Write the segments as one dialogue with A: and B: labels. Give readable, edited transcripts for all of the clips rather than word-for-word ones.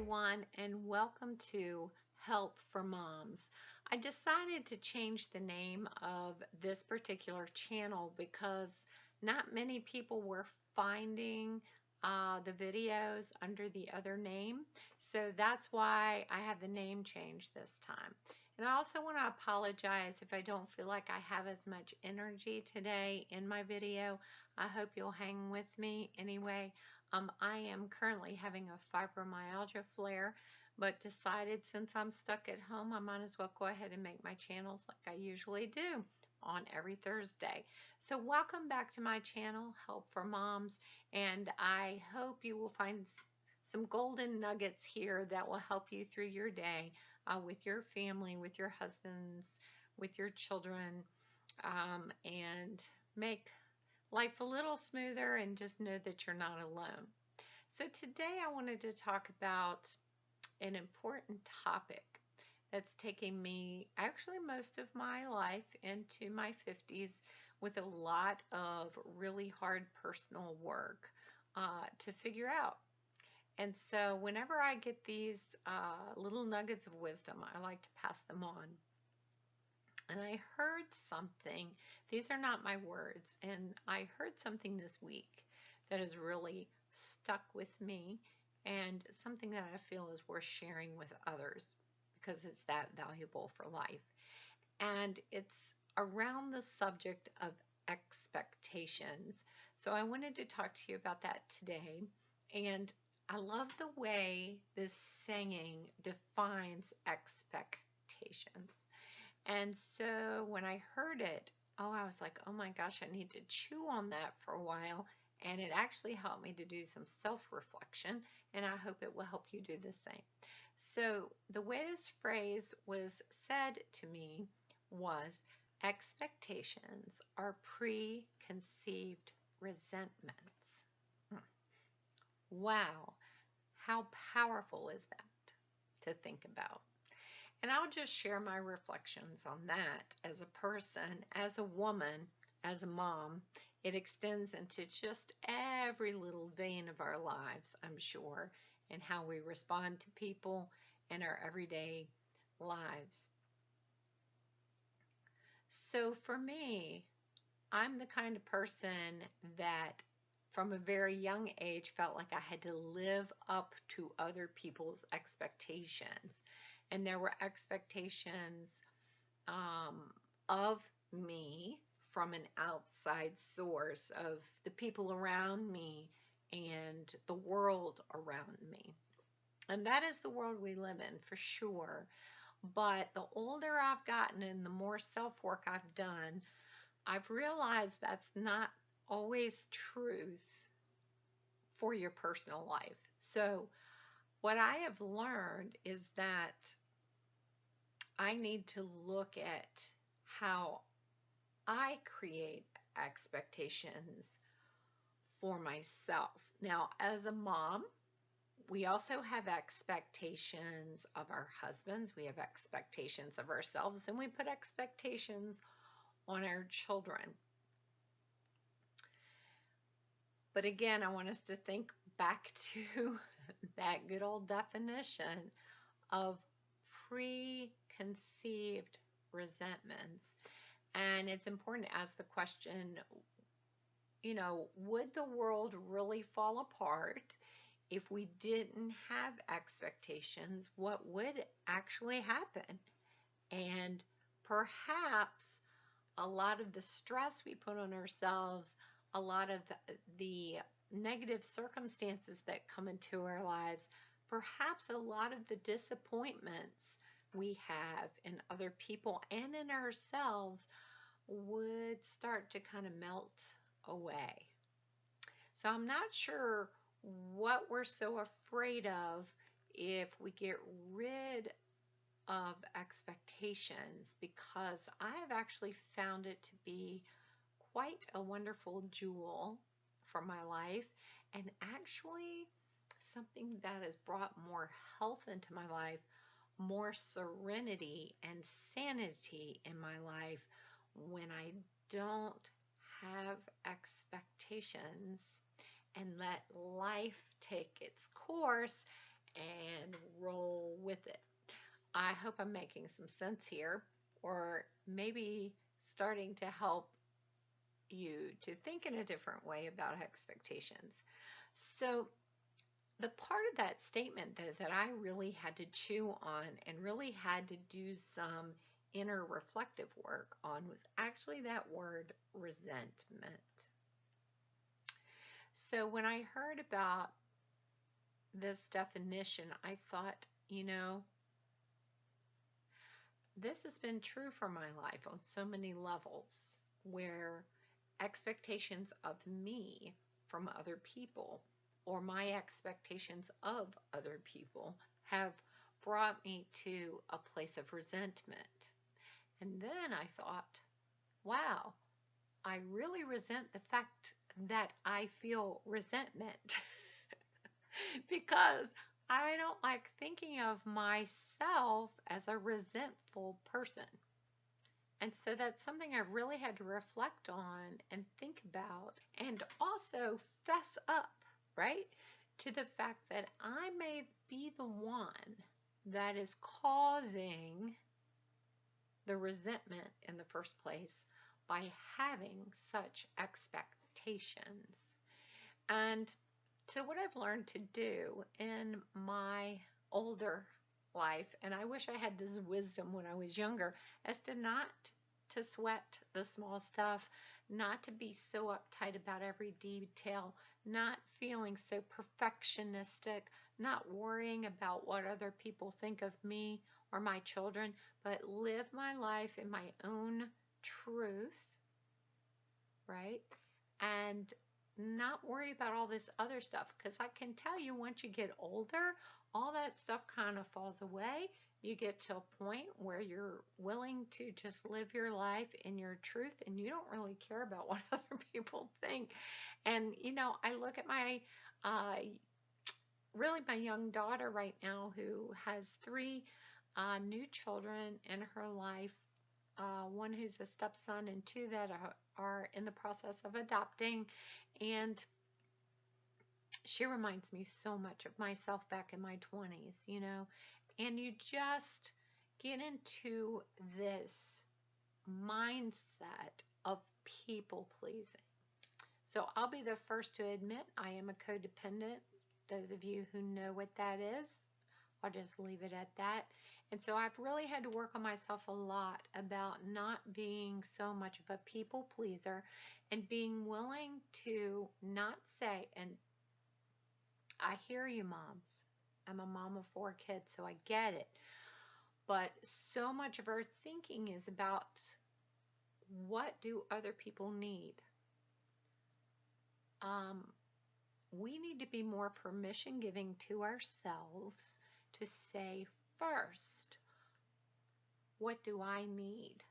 A: everyone, and welcome to Help for Moms. I decided to change the name of this particular channel because not many people were finding the videos under the other name. So that's why I have the name change this time. And I also want to apologize if I don't feel like I have as much energy today in my video. I hope you'll hang with me anyway. I am currently having a fibromyalgia flare, but decided since I'm stuck at home, I might as well go ahead and make my channels like I usually do on every Thursday. So welcome back to my channel, Help for Moms, and I hope you will find some golden nuggets here that will help you through your day with your family, with your husbands, with your children, and make life a little smoother and just know that you're not alone. So today I wanted to talk about an important topic that's taking me actually most of my life into my 50s with a lot of really hard personal work to figure out. And so whenever I get these little nuggets of wisdom, I like to pass them on. And I heard something, these are not my words, and I heard something this week that has really stuck with me and something that I feel is worth sharing with others because it's that valuable for life. And it's around the subject of expectations. So I wanted to talk to you about that today. And I love the way this saying defines expectations. And so when I heard it, I was like, oh my gosh, I need to chew on that for a while. And it actually helped me to do some self-reflection, and I hope it will help you do the same. So the way this phrase was said to me was, expectations are preconceived resentments. Wow, how powerful is that to think about? And I'll just share my reflections on that as a person, as a woman, as a mom. It extends into just every little vein of our lives, I'm sure, and how we respond to people in our everyday lives. So for me, I'm the kind of person that from a very young age felt like I had to live up to other people's expectations. And there were expectations of me from an outside source of the people around me and the world around me. And that is the world we live in for sure. But the older I've gotten and the more self-work I've done, I've realized that's not always truth for your personal life. So what I have learned is that I need to look at how I create expectations for myself. Now, as a mom, we also have expectations of our husbands, we have expectations of ourselves, and we put expectations on our children. But again, I want us to think back to that good old definition of preconceived resentments. And it's important to ask the question, would the world really fall apart if we didn't have expectations? What would actually happen? And perhaps a lot of the stress we put on ourselves, a lot of the negative circumstances that come into our lives, perhaps a lot of the disappointments we have in other people and in ourselves would start to kind of melt away. So I'm not sure what we're so afraid of if we get rid of expectations, because I have actually found it to be quite a wonderful jewel for my life, and actually something that has brought more health into my life, more serenity and sanity in my life when I don't have expectations and let life take its course and roll with it. I hope I'm making some sense here, or maybe starting to help you to think in a different way about expectations. So, the part of that statement that I really had to chew on and really had to do some inner reflective work on was actually that word resentment. So when I heard about this definition, I thought, this has been true for my life on so many levels where expectations of me from other people or my expectations of other people have brought me to a place of resentment. And then I thought, wow, I really resent the fact that I feel resentment because I don't like thinking of myself as a resentful person. And so that's something I really had to reflect on and think about and also fess up, right? To the fact that I may be the one that is causing the resentment in the first place by having such expectations. And so, what I've learned to do in my older life, and I wish I had this wisdom when I was younger, is to not to sweat the small stuff, not to be so uptight about every detail, not feeling so perfectionistic, not worrying about what other people think of me or my children, but live my life in my own truth, right? And not worry about all this other stuff, because I can tell you once you get older, all that stuff kind of falls away. You get to a point where you're willing to just live your life in your truth and you don't really care about what other people think. And I look at my uh, really my young daughter right now who has three new children in her life, one who's a stepson and two that are in the process of adopting. And she reminds me so much of myself back in my 20s, and you just get into this mindset of people pleasing. So I'll be the first to admit I am a codependent. Those of you who know what that is, I'll just leave it at that. And so I've really had to work on myself a lot about not being so much of a people pleaser and being willing to not say, and I hear you, moms. I'm a mom of 4 kids, so I get it. But so much of our thinking is about what do other people need? We need to be more permission giving to ourselves to say first, what do I need?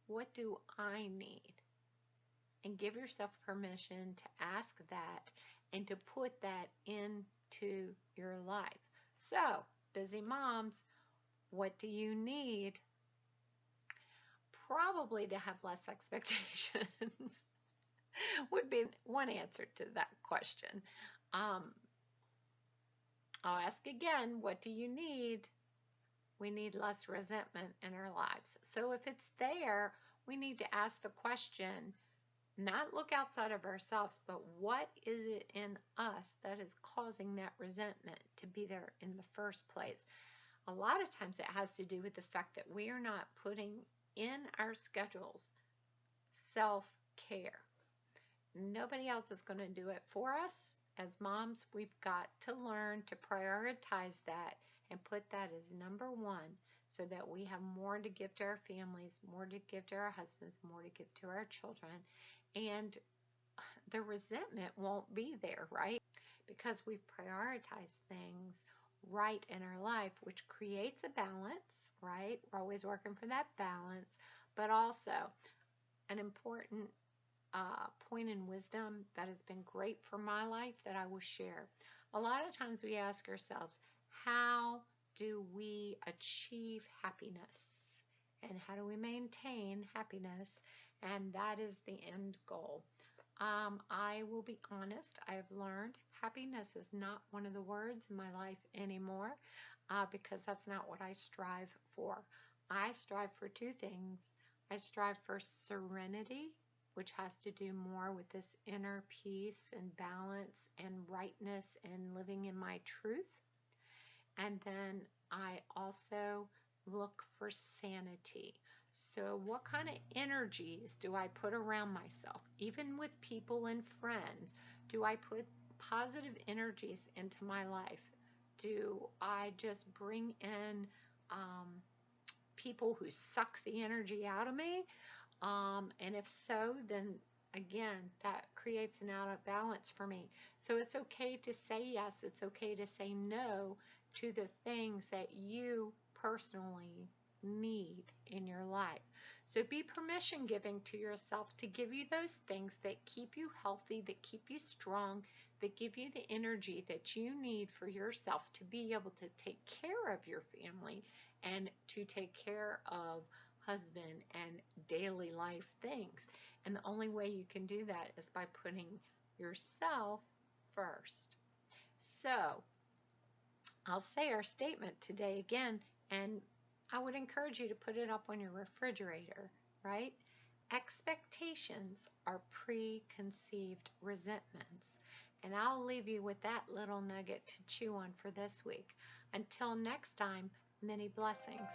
A: What do I need? And give yourself permission to ask that and to put that into your life. So, busy moms, what do you need? Probably to have less expectations would be one answer to that question. Um, I'll ask again, what do you need? We need less resentment in our lives. So if it's there, we need to ask the question, not look outside of ourselves, but what is it in us that is causing that resentment to be there in the first place? A lot of times it has to do with the fact that we are not putting in our schedules self-care. Nobody else is going to do it for us. As moms, we've got to learn to prioritize that and put that as number one so that we have more to give to our families, more to give to our husbands, more to give to our children. And the resentment won't be there, right? Because we've prioritized things right in our life, which creates a balance, right? We're always working for that balance, but also an important point in wisdom that has been great for my life that I will share. A lot of times we ask ourselves, how do we achieve happiness? And how do we maintain happiness? And that is the end goal. I will be honest, I've learned happiness is not one of the words in my life anymore because that's not what I strive for. I strive for two things. I strive for serenity, which has to do more with this inner peace and balance and rightness and living in my truth. And then I also look for sanity. So, what kind of energies do I put around myself? Even with people and friends, do I put positive energies into my life? Do I just bring in people who suck the energy out of me? And if so, then again, that creates an out of balance for me. So it's okay to say yes, it's okay to say no to the things that you personally need in your life. So be permission giving to yourself to give you those things that keep you healthy, that keep you strong, that give you the energy that you need for yourself to be able to take care of your family and to take care of husband and daily life things. And the only way you can do that is by putting yourself first. So I'll say our statement today again, and I would encourage you to put it up on your refrigerator, right? Expectations are preconceived resentments. And I'll leave you with that little nugget to chew on for this week. Until next time, many blessings.